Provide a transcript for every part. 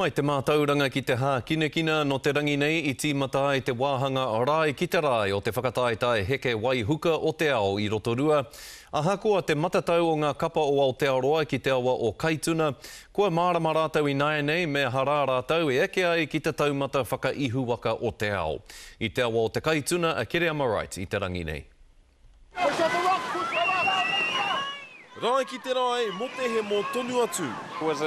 Mai te mātauranga ki te hā kinekina no te rangi nei I tīmata ai te wāhanga rai ki te rai o te whakataetae heke waihuka o te ao I Rotorua. Ahakoa te matatau o ngā kapa o Aotearoa ki te awa o Kaituna. Kua mārama rātau I nae nei me harā rātau e eke ai ki te taumata whakaihu waka o te ao. I te awa o te Kaituna, a Kere Amaright I te rangi nei. Rai ki te rai, mo te he mo tonu atu. It was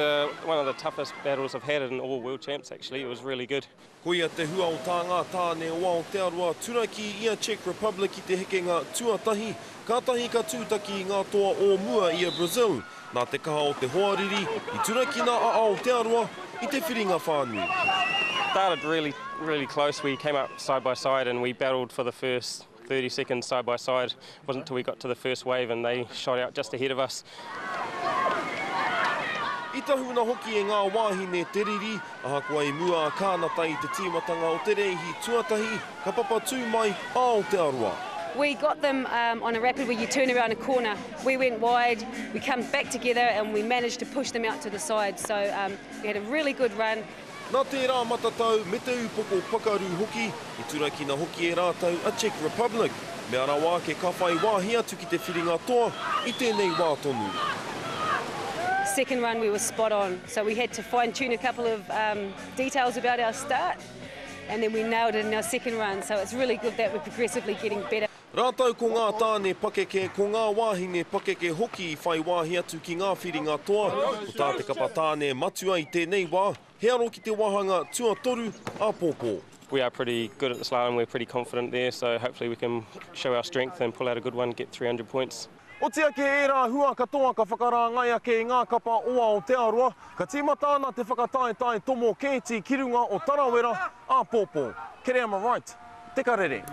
one of the toughest battles I've had in all World Champs, actually. It was really good. Koia te hua o tā ngā tāne o Aotearoa, turaki ia Czech Republic I te heke ngā tuatahi, kātahi ka tūtaki ngā toa o mua ia Brazil. Nā te kaha o te hoariri, I turaki nā a Aotearoa, I te whiringa whānui. Started really close. We came up side by side and we battled for the first 30 seconds side by side. It wasn't until we got to the first wave and they shot out just ahead of us. I tahuna hoki e ngā wāhine te riri, ahakoa I mua a kānata I te tīmatanga o te reihi tuatahi, ka papa tū mai Aotearoa. We got them on a rapid where you turn around a corner. We went wide, we come back together and we managed to push them out to the side. So we had a really good run. Nā tērā matatau, me te upoko pakaru hoki, I turaki na hoki e rātau a Czech Republic. Me ara wā ke kawhai wāhi atu ki te whiringa toa, I tēnei wā tonu. Second run we were spot on, so we had to fine-tune a couple of details about our start and then we nailed it in our second run, so it's really good that we're progressively getting better. Rātau ko ngā tāne pakeke, ko ngā wāhine pakeke hoki I whai wāhi atu ki ngā whiringa toa, o tā te kapa tāne matua I tēnei wā, he aro ki te wahanga tuatoru a pōpō. We are pretty good at the slalom, we're pretty confident there, so hopefully we can show our strength and pull out a good one, get 300 points. O te ake e rā hua katoa ka whakarāngai ake I ngā kapa o Aotearoa, ka tīmata ana te whakataetae tomo kēti ki runga o Tarawera a pōpō. Kere Amaright, te karere.